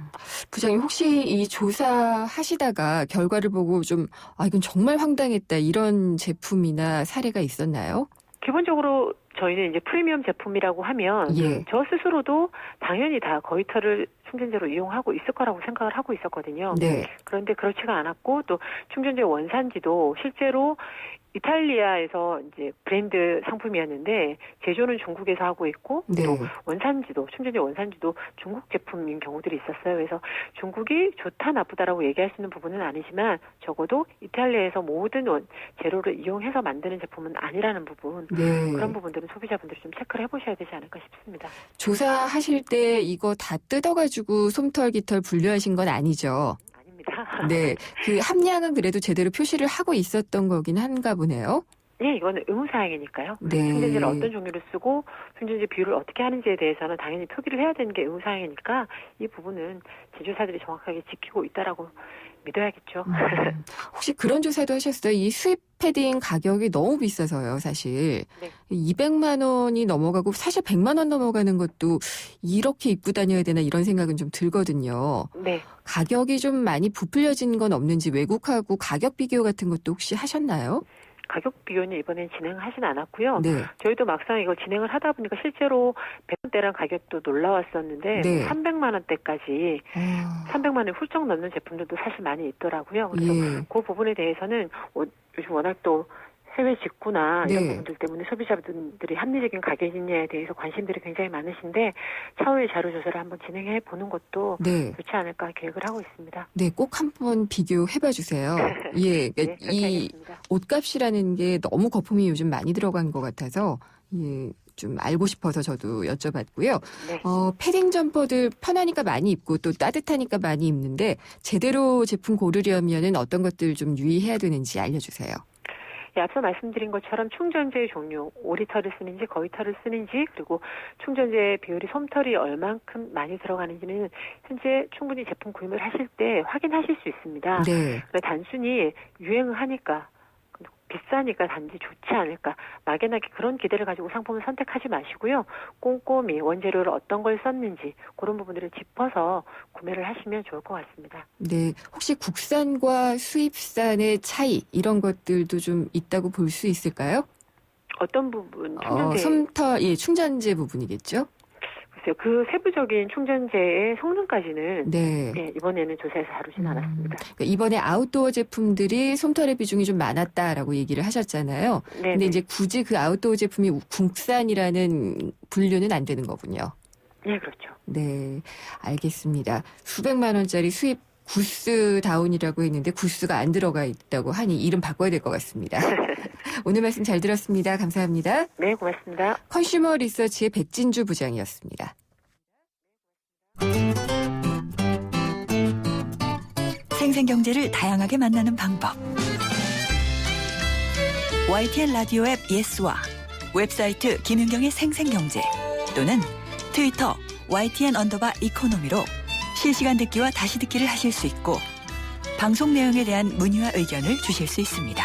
부장님 혹시 이 조사하시다가 결과를 보고 좀 이건 정말 황당했다 이런 제품이나 사례가 있었나요? 기본적으로 저희는 이제 프리미엄 제품이라고 하면 예. 저 스스로도 당연히 다 거위털을 충전재로 이용하고 있을 거라고 생각을 하고 있었거든요. 네. 그런데 그렇지가 않았고 또 충전재 원산지도 실제로 이탈리아에서 이제 브랜드 상품이었는데 제조는 중국에서 하고 있고 네. 또 원산지도 충전재 원산지도 중국 제품인 경우들이 있었어요. 그래서 중국이 좋다 나쁘다라고 얘기할 수 있는 부분은 아니지만 적어도 이탈리아에서 모든 재료를 이용해서 만드는 제품은 아니라는 부분 네. 그런 부분들은 소비자분들이 좀 체크를 해보셔야 되지 않을까 싶습니다. 조사하실 때 이거 다 뜯어가지고 솜털, 깃털 분류하신 건 아니죠? 아닙니다. 네. 그 함량은 그래도 제대로 표시를 하고 있었던 거긴 한가 보네요. 네, 이거는 의무사항이니까요. 네. 충전재를 어떤 종류를 쓰고 충전재 비율을 어떻게 하는지에 대해서는 당연히 표기를 해야 되는 게 의무사항이니까 이 부분은 제조사들이 정확하게 지키고 있다라고 믿어야겠죠. 혹시 그런 조사도 하셨어요? 이 수입 패딩 가격이 너무 비싸서요, 사실. 네. 200만 원이 넘어가고 사실 100만 원 넘어가는 것도 이렇게 입고 다녀야 되나 이런 생각은 좀 들거든요. 네. 가격이 좀 많이 부풀려진 건 없는지 외국하고 가격 비교 같은 것도 혹시 하셨나요? 가격 비교는 이번엔 진행하진 않았고요. 네. 저희도 막상 이걸 진행을 하다 보니까 실제로 100원대랑 가격도 놀라웠었는데 네. 300만 원대까지 아, 300만 원 훌쩍 넘는 제품들도 사실 많이 있더라고요. 그래서 예. 그 부분에 대해서는 요즘 워낙 또 해외 직구나 이런 네. 부분들 때문에 소비자분들이 합리적인 가격이냐에 대해서 관심들이 굉장히 많으신데 차후에 자료 조사를 한번 진행해 보는 것도 네. 좋지 않을까 계획을 하고 있습니다. 네, 꼭 한번 비교해봐 주세요. 예, 네, 그렇게 이 하겠습니다. 옷값이라는 게 너무 거품이 요즘 많이 들어간 것 같아서 예, 좀 알고 싶어서 저도 여쭤봤고요. 네. 패딩 점퍼들 편하니까 많이 입고 또 따뜻하니까 많이 입는데 제대로 제품 고르려면은 어떤 것들 좀 유의해야 되는지 알려주세요. 예, 앞서 말씀드린 것처럼 충전재의 종류, 5리터를 쓰는지 거위터를 쓰는지 그리고 충전재 비율이 솜털이 얼만큼 많이 들어가는지는 현재 충분히 제품 구입을 하실 때 확인하실 수 있습니다. 네. 그래서 단순히 유행을 하니까 비싸니까 단지 좋지 않을까 막연하게 그런 기대를 가지고 상품을 선택하지 마시고요. 꼼꼼히 원재료를 어떤 걸 썼는지 그런 부분들을 짚어서 구매를 하시면 좋을 것 같습니다. 네, 혹시 국산과 수입산의 차이 이런 것들도 좀 있다고 볼 수 있을까요? 어떤 부분 충전재 솜털, 예, 충전재 부분이겠죠? 글쎄요. 그 세부적인 충전재의 성능까지는 네. 네, 이번에는 조사에서 다루진 않았습니다. 그러니까 이번에 아웃도어 제품들이 솜털의 비중이 좀 많았다라고 얘기를 하셨잖아요. 네. 근데 이제 굳이 그 아웃도어 제품이 국산이라는 분류는 안 되는 거군요. 네, 그렇죠. 네, 알겠습니다. 수백만 원짜리 수입 구스 다운이라고 했는데 구스가 안 들어가 있다고 하니 이름 바꿔야 될 것 같습니다. 오늘 말씀 잘 들었습니다. 감사합니다. 네, 고맙습니다. 컨슈머 리서치의 백진주 부장이었습니다. 생생경제를 다양하게 만나는 방법. YTN 라디오 앱 예스와 웹사이트 김윤경의 생생경제 또는 트위터 YTN_이코노미로 실시간 듣기와 다시 듣기를 하실 수 있고 방송 내용에 대한 문의와 의견을 주실 수 있습니다.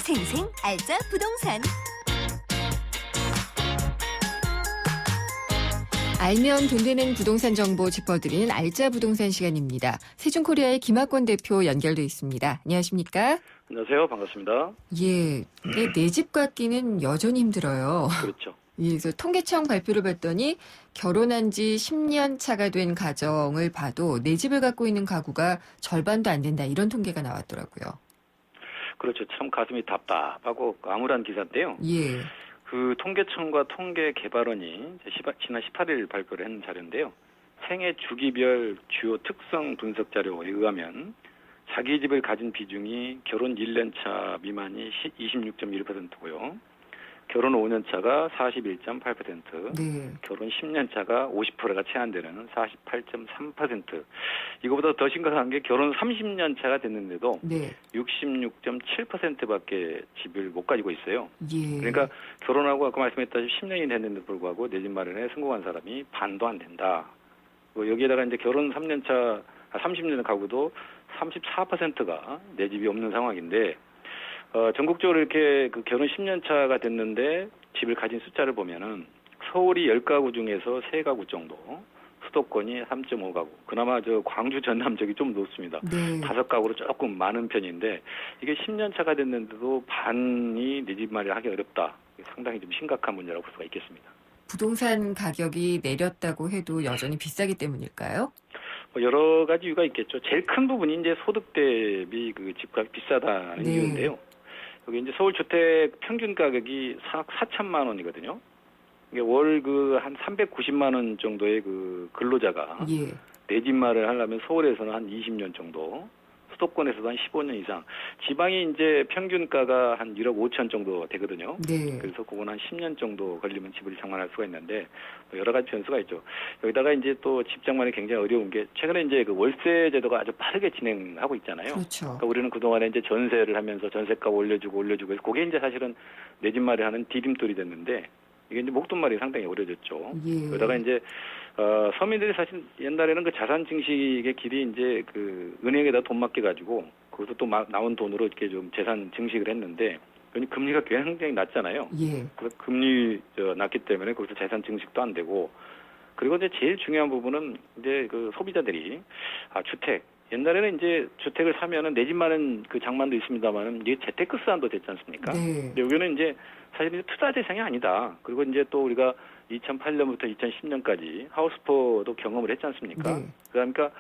생생 알짜 부동산. 알면 돈 되는 부동산 정보 짚어드리는 알짜 부동산 시간입니다. 세준코리아의 김학권 대표 연결돼 있습니다. 안녕하십니까? 안녕하세요. 반갑습니다. 예, 근데 내 집 갖기는 여전히 힘들어요. 그렇죠. 예, 그래서 통계청 발표를 봤더니 결혼한 지 10년 차가 된 가정을 봐도 내 집을 갖고 있는 가구가 절반도 안 된다. 이런 통계가 나왔더라고요. 그렇죠. 참 가슴이 답답하고 암울한 기사인데요. 예. 그 통계청과 통계개발원이 지난 18일 발표를 한 자료인데요. 생애 주기별 주요 특성 분석 자료에 의하면 자기 집을 가진 비중이 결혼 1년 차 미만이 26.1%고요. 결혼 5년 차가 41.8%, 네. 결혼 10년 차가 50%가 채 안 되는 48.3%. 이거보다 더 심각한 게 결혼 30년 차가 됐는데도 네. 66.7%밖에 집을 못 가지고 있어요. 예. 그러니까 결혼하고 아까 말씀했다시피 10년이 됐는데도 불구하고 내 집 마련에 성공한 사람이 반도 안 된다. 여기에다가 이제 결혼 30년 가구도 34%가 내 집이 없는 상황인데, 전국적으로 이렇게 그 결혼 10년 차가 됐는데 집을 가진 숫자를 보면은 서울이 10가구 중에서 3가구 정도, 수도권이 3.5가구, 그나마 저 광주 전남 쪽이 좀 높습니다. 네. 5가구로 조금 많은 편인데 이게 10년 차가 됐는데도 반이 내 집 마련하기 어렵다. 상당히 좀 심각한 문제라고 볼 수가 있겠습니다. 부동산 가격이 내렸다고 해도 여전히 비싸기 때문일까요? 여러 가지 이유가 있겠죠. 제일 큰 부분이 이제 소득 대비 그 집값이 비싸다는 네. 이유인데요. 여기 이제 서울 주택 평균 가격이 4억 4천만 원이거든요. 이게 월 그 한 390만 원 정도의 그 근로자가 예. 내 집 마련을 하려면 서울에서는 한 20년 정도, 수도권에서도 한 15년 이상, 지방이 이제 평균가가 한 1억 5천 정도 되거든요. 네. 그래서 그건 한 10년 정도 걸리면 집을 장만할 수가 있는데 여러 가지 변수가 있죠. 여기다가 이제 또 집 장만이 굉장히 어려운 게 최근에 이제 그 월세 제도가 아주 빠르게 진행하고 있잖아요. 그렇죠. 그러니까 우리는 그동안에 이제 전세를 하면서 전세값 올려주고 해서 그게 이제 사실은 내 집 마련하는 디딤돌이 됐는데 이게 이제 목돈말이 상당히 어려졌죠. 예. 그러다가 이제 서민들이 사실 옛날에는 그 자산 증식의 길이 이제 그 은행에다 돈 맡겨가지고 거기서 또 나온 돈으로 이렇게 좀 재산 증식을 했는데 금리가 굉장히 낮잖아요. 예. 그래서 금리 낮기 때문에 거기서 재산 증식도 안 되고 그리고 이제 제일 중요한 부분은 이제 그 소비자들이 주택 옛날에는 이제 주택을 사면은 내 집만은 그 장만도 있습니다만은 이게 재테크 수단도 됐지 않습니까? 네. 근데 여기는 이제 사실 이제 투자 대상이 아니다. 그리고 이제 또 우리가 2008년부터 2010년까지 하우스포도 경험을 했지 않습니까? 네. 그러니까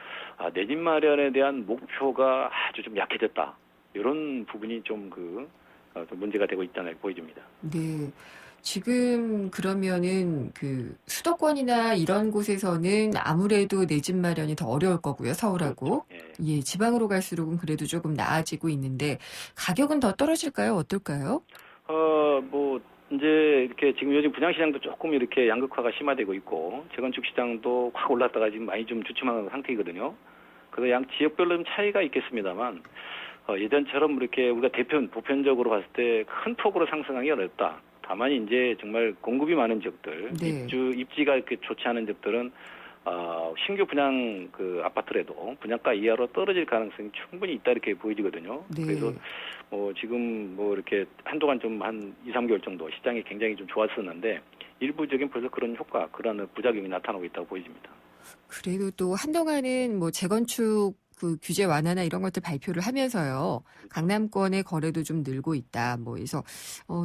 내 집 마련에 대한 목표가 아주 좀 약해졌다. 이런 부분이 좀 좀 문제가 되고 있다고 보여집니다. 네. 지금 그러면은 그 수도권이나 이런 곳에서는 아무래도 내 집 마련이 더 어려울 거고요, 서울하고. 그렇죠. 예, 지방으로 갈수록은 그래도 조금 나아지고 있는데 가격은 더 떨어질까요? 어떨까요? 뭐 이제 이렇게 지금 요즘 분양시장도 조금 이렇게 양극화가 심화되고 있고 재건축 시장도 확 올랐다가 지금 많이 좀 주춤한 상태이거든요. 그래서 양 지역별로 좀 차이가 있겠습니다만 예전처럼 이렇게 우리가 보편적으로 봤을 때 큰 폭으로 상승하기 어렵다. 다만 이제 정말 공급이 많은 지역들, 네. 입지가 이렇게 좋지 않은 지역들은 신규 분양 그 아파트라도 분양가 이하로 떨어질 가능성이 충분히 있다 이렇게 보여지거든요. 네. 그래서 지금 이렇게 한동안 좀 한 2, 3개월 정도 시장이 굉장히 좀 좋았었는데 일부적인 벌써 그런 효과, 그런 부작용이 나타나고 있다고 보여집니다. 그래도 또 한동안은 뭐 재건축 그 규제 완화나 이런 것들 발표를 하면서요. 강남권의 거래도 좀 늘고 있다. 뭐 그래서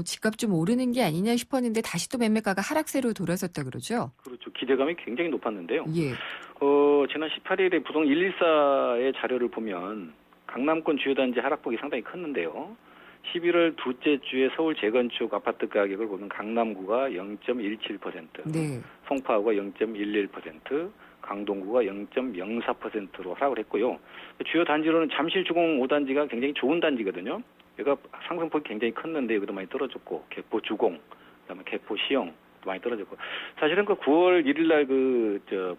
집값 좀 오르는 게 아니냐 싶었는데 다시 또 매매가가 하락세로 돌아섰다 그러죠? 그렇죠. 기대감이 굉장히 높았는데요. 예. 지난 18일에 부동 114의 자료를 보면 강남권 주요 단지 하락폭이 상당히 컸는데요. 11월 둘째 주에 서울 재건축 아파트 가격을 보면 강남구가 0.17%, 네. 송파구가 0.11%, 강동구가 0.04%로 하락을 했고요. 주요 단지로는 잠실 주공 5단지가 굉장히 좋은 단지거든요. 얘가 상승폭이 굉장히 컸는데 여기도 많이 떨어졌고 개포 주공, 그다음에 개포 시형 많이 떨어졌고 사실은 그 9월 1일 날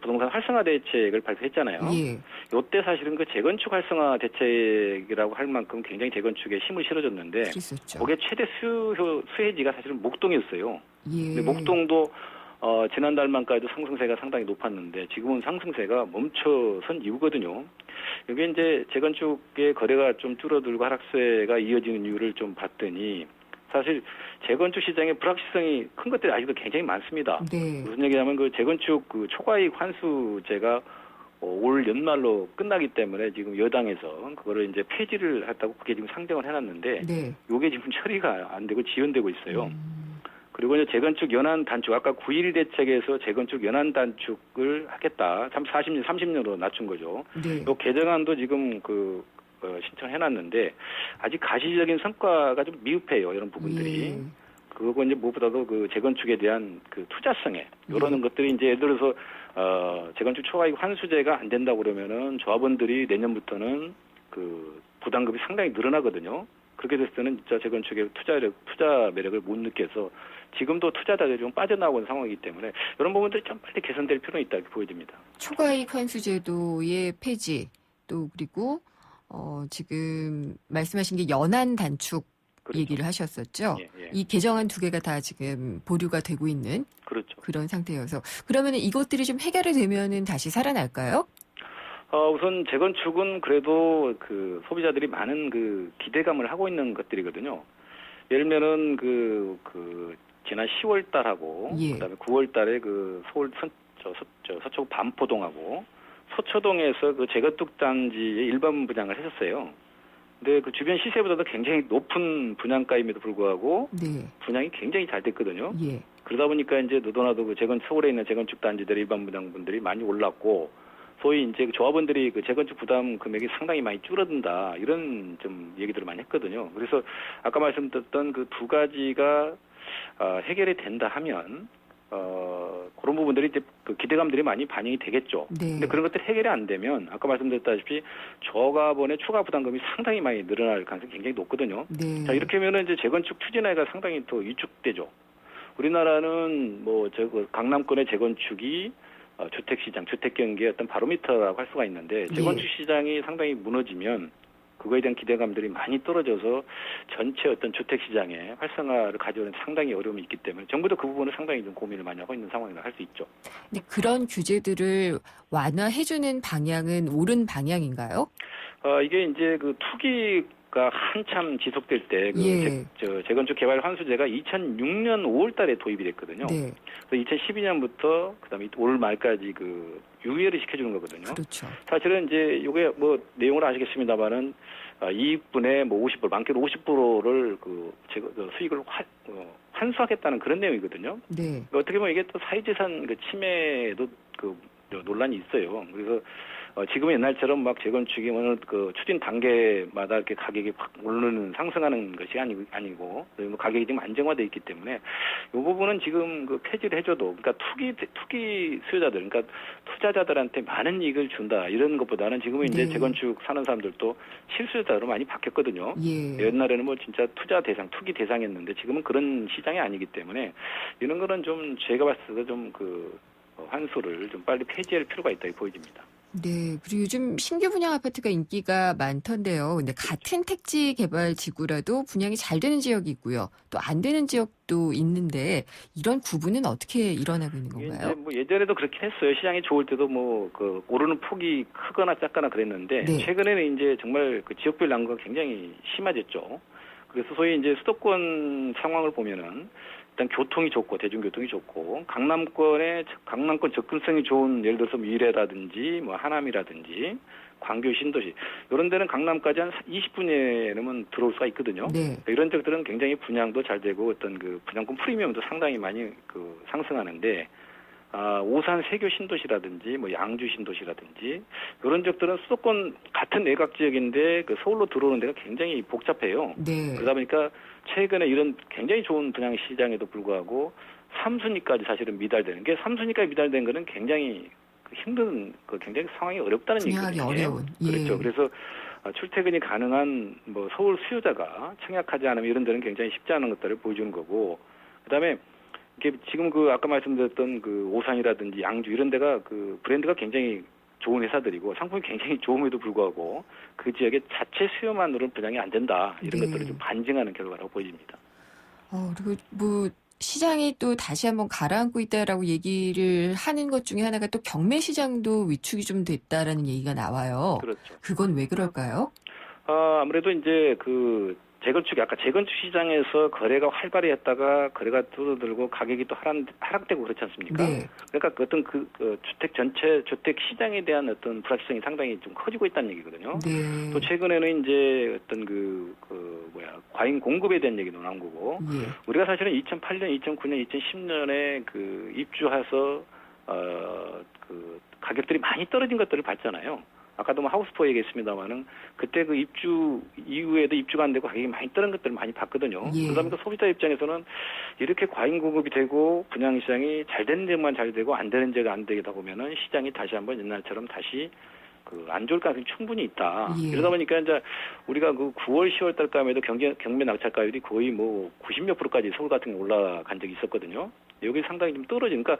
부동산 활성화 대책을 발표했잖아요. 예. 요때 사실은 그 재건축 활성화 대책이라고 할 만큼 굉장히 재건축에 힘을 실어줬는데 그랬었죠. 그게 최대 수혜지가 사실은 목동이었어요. 예. 근데 목동도 지난달만까지도 상승세가 상당히 높았는데 지금은 상승세가 멈춰선 이유거든요. 여기 이제 재건축의 거래가 좀 줄어들고 하락세가 이어지는 이유를 좀 봤더니 사실 재건축 시장의 불확실성이 큰 것들이 아직도 굉장히 많습니다. 네. 무슨 얘기냐면 그 재건축 그 초과이익 환수제가 올 연말로 끝나기 때문에 지금 여당에서 그거를 이제 폐지를 했다고 그게 지금 상정을 해놨는데 네. 이게 지금 처리가 안 되고 지연되고 있어요. 그리고 이제 재건축 연한 단축, 아까 9.1 대책에서 재건축 연한 단축을 하겠다. 30년으로 낮춘 거죠. 네. 이 개정안도 지금 신청해놨는데 아직 가시적인 성과가 좀 미흡해요. 이런 부분들이. 예. 그거고 이제 무엇보다도 그 재건축에 대한 그 투자성에 이런 것들이 이제 예를 들어서 재건축 초과이익 환수제가 안 된다고 그러면은 조합원들이 내년부터는 그 부담금이 상당히 늘어나거든요. 그렇게 됐을 때는 진짜 재건축의 투자 매력을 못 느껴서 지금도 투자자들이 좀 빠져나오는 상황이기 때문에 이런 부분들이 좀 빨리 개선될 필요는 있다 이렇게 보여집니다. 초과이익 환수제도의 폐지 또 그리고 지금 말씀하신 게 연한 단축 그렇죠. 얘기를 하셨었죠. 예, 예. 이 개정안 두 개가 다 지금 보류가 되고 있는 그렇죠. 그런 상태여서 그러면 이것들이 좀 해결이 되면은 다시 살아날까요? 우선 재건축은 그래도 그 소비자들이 많은 그 기대감을 하고 있는 것들이거든요. 예를 들면은 지난 10월 달하고 예. 그다음에 9월 달에 그 서울 서초구 반포동하고 서초동에서 그 재건축 단지의 일반 분양을 했었어요. 근데 그 주변 시세보다도 굉장히 높은 분양가임에도 불구하고 네. 분양이 굉장히 잘 됐거든요. 예. 그러다 보니까 이제 너도나도 서울에 있는 재건축 단지들 일반 분양분들이 많이 올랐고 소위 이제 조합원들이 그 재건축 부담 금액이 상당히 많이 줄어든다 이런 좀 얘기들을 많이 했거든요. 그래서 아까 말씀드렸던 그 두 가지가 해결이 된다 하면 그런 부분들이 이제 그 기대감들이 많이 반영이 되겠죠. 네. 근데 그런 것들이 해결이 안 되면 아까 말씀드렸다시피 저가본의 추가 부담금이 상당히 많이 늘어날 가능성이 굉장히 높거든요. 네. 자 이렇게 하면은 이제 재건축 추진화가 상당히 더 위축되죠. 우리나라는 강남권의 재건축이 주택시장, 주택경기의 어떤 바로미터라고 할 수가 있는데 재건축 시장이 상당히 무너지면 그거에 대한 기대감들이 많이 떨어져서 전체 어떤 주택 시장의 활성화를 가져오는 상당히 어려움이 있기 때문에 정부도 그 부분을 상당히 좀 고민을 많이 하고 있는 상황이라 할 수 있죠. 근데 그런 규제들을 완화해주는 방향은 옳은 방향인가요? 이게 이제 그 투기가 한참 지속될 때 그 예. 재건축 개발 환수제가 2006년 5월달에 도입이 됐거든요. 네. 그래서 2012년부터 그다음에 올 말까지 그 유예를 시켜주는 거거든요. 그렇죠. 사실은 이제 이게 뭐 내용을 아시겠습니다만은 이익분의 뭐 50%, 많게는 50%를 그 수익을 환수하겠다는 그런 내용이거든요. 네. 어떻게 보면 이게 또 사회재산 그 침해도 그 논란이 있어요. 그래서 지금은 옛날처럼 막 재건축이 어느 그 추진 단계마다 이렇게 가격이 확 오르는 상승하는 것이 아니고 뭐 가격이 지금 안정화돼 있기 때문에 이 부분은 지금 그 폐지를 해줘도 그러니까 투기 수요자들 그러니까 투자자들한테 많은 이익을 준다 이런 것보다는 지금은 이제 재건축 사는 사람들도 실수요자로 많이 바뀌었거든요. 예. 옛날에는 뭐 진짜 투기 대상이었는데 지금은 그런 시장이 아니기 때문에 이런 거는 좀 제가 봤을 때 좀 그 환수를 좀 빨리 폐지할 필요가 있다고 보여집니다. 네, 그리고 요즘 신규 분양 아파트가 인기가 많던데요. 근데 같은 택지 개발 지구라도 분양이 잘 되는 지역이 있고요. 또 안 되는 지역도 있는데 이런 구분은 어떻게 일어나고 있는 건가요? 뭐 예전에도 그렇게 했어요. 시장이 좋을 때도 뭐 그 오르는 폭이 크거나 작거나 그랬는데 네. 최근에는 이제 정말 그 지역별 난구가 굉장히 심해졌죠. 그래서 소위 이제 수도권 상황을 보면은 일단 교통이 좋고 대중교통이 좋고 강남권 접근성이 좋은 예를 들어서 미래라든지 뭐 하남이라든지 광교 신도시 이런 데는 강남까지 한 20분이면 들어올 수가 있거든요. 네. 이런 지역들은 굉장히 분양도 잘 되고 어떤 그 분양권 프리미엄도 상당히 많이 그 상승하는데 오산 세교 신도시라든지 뭐 양주 신도시라든지 이런 지역들은 수도권 같은 외곽 지역인데 그 서울로 들어오는 데가 굉장히 복잡해요. 네. 그러다 보니까 최근에 이런 굉장히 좋은 분양 시장에도 불구하고 3순위까지 사실은 미달되는 게 3순위까지 미달된 거는 굉장히 힘든 굉장히 상황이 어렵다는 분양하기 얘기거든요. 어려운. 예. 그렇죠. 그래서 출퇴근이 가능한 뭐 서울 수요자가 청약하지 않으면 이런 데는 굉장히 쉽지 않은 것들을 보여주는 거고 그다음에 이게 지금 그 아까 말씀드렸던 그 오산이라든지 양주 이런 데가 그 브랜드가 굉장히 좋은 회사들이고 상품이 굉장히 좋음에도 불구하고 그 지역의 자체 수요만으로는 분양이 안 된다 이런 것들을 좀 반증하는 결과라고 보입니다. 그리고 뭐 시장이 또 다시 한번 가라앉고 있다라고 얘기를 하는 것 중에 하나가 또 경매 시장도 위축이 좀 됐다라는 얘기가 나와요. 그렇죠. 그건 왜 그럴까요? 아무래도 이제 그 아까 재건축 시장에서 거래가 활발히 했다가 거래가 줄어들고 가격이 또 하락되고 그렇지 않습니까? 네. 그러니까 어떤 주택 시장에 대한 어떤 불확실성이 상당히 좀 커지고 있다는 얘기거든요. 네. 또 최근에는 이제 어떤 과잉 공급에 대한 얘기도 나온 거고, 예. 우리가 사실은 2008년, 2009년, 2010년에 그 입주해서 그 가격들이 많이 떨어진 것들을 봤잖아요. 아까도 뭐 하우스포 얘기했습니다만은 그때 그 입주 이후에도 입주가 안 되고 가격이 많이 떨어진 것들을 많이 봤거든요. 예. 그러다 보니까 소비자 입장에서는 이렇게 과잉 공급이 되고 분양 시장이 잘 되는 지역만 잘 되고 안 되는 지역이 안 되다 보면은 시장이 다시 한번 옛날처럼 다시 안 좋을 가능성이 충분히 있다. 예. 이러다 보니까 이제 우리가 그 9월, 10월 달감에도 경매 낙찰가율이 거의 뭐 90몇 %까지 서울 같은 게 올라간 적이 있었거든요. 여기 상당히 좀 떨어지니까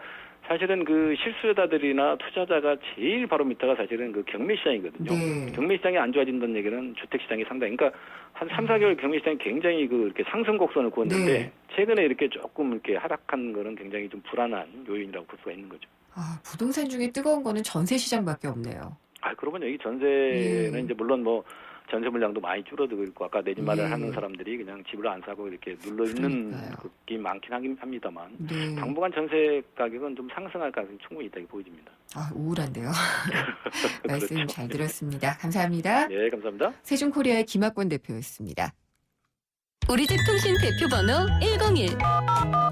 사실은 그 실수요자들이나 투자자가 제일 바로 밑에가 사실은 그 경매 시장이거든요. 네. 경매 시장이 안 좋아진다는 얘기는 주택 시장이 상당히 그러니까 한 3, 4개월 경매 시장이 굉장히 이렇게 상승 곡선을 그었는데 네. 최근에 이렇게 조금 이렇게 하락한 거는 굉장히 좀 불안한 요인이라고 볼 수가 있는 거죠. 부동산 중에 뜨거운 거는 전세 시장밖에 없네요. 그러면 여기 전세는 예. 이제 물론 뭐 전세 물량도 많이 줄어들고 있고 아까 내 집 마련 예. 하는 사람들이 그냥 집을 안 사고 이렇게 눌러 있는 게 많긴 합니다만 네. 당분간 전세 가격은 좀 상승할 가능성이 충분히 있다고 보여집니다. 우울한데요. 말씀 그렇죠. 잘 들었습니다. 감사합니다. 네, 감사합니다. 세준코리아의 김학권 대표였습니다. 우리 집 통신 대표 번호 101.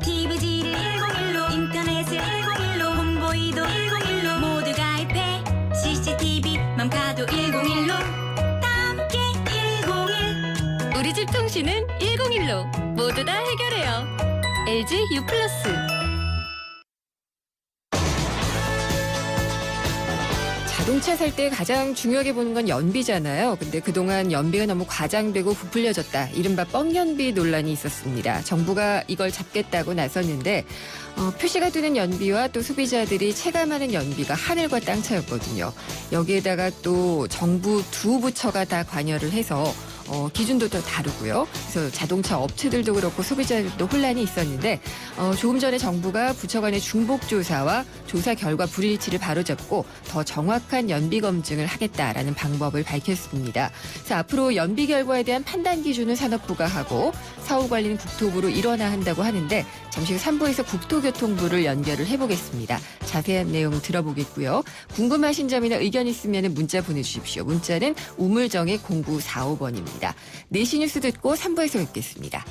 TV지를 101로 인터넷을 101로 홍보이도 101로 모두 가입해 CCTV 맘카도 101로 함께 101. 우리 집 통신은 101로 모두 다 해결해요. LG U+. 자동차 살 때 가장 중요하게 보는 건 연비잖아요. 근데 그동안 연비가 너무 과장되고 부풀려졌다. 이른바 뻥연비 논란이 있었습니다. 정부가 이걸 잡겠다고 나섰는데 표시가 되는 연비와 또 소비자들이 체감하는 연비가 하늘과 땅 차였거든요. 여기에다가 또 정부 두 부처가 다 관여를 해서 기준도 또 다르고요. 그래서 자동차 업체들도 그렇고 소비자들도 혼란이 있었는데 조금 전에 정부가 부처 간의 중복 조사와 조사 결과 불일치를 바로잡고 더 정확한 연비 검증을 하겠다라는 방법을 밝혔습니다. 그래서 앞으로 연비 결과에 대한 판단 기준은 산업부가 하고 사후 관리는 국토부로 일원화 한다고 하는데 잠시 후 3부에서 국토교통부를 연결을 해보겠습니다. 자세한 내용 들어보겠고요. 궁금하신 점이나 의견 있으면 문자 보내주십시오. 문자는 우물정의 0945번입니다. 4시 뉴스 듣고 3부에서 뵙겠습니다.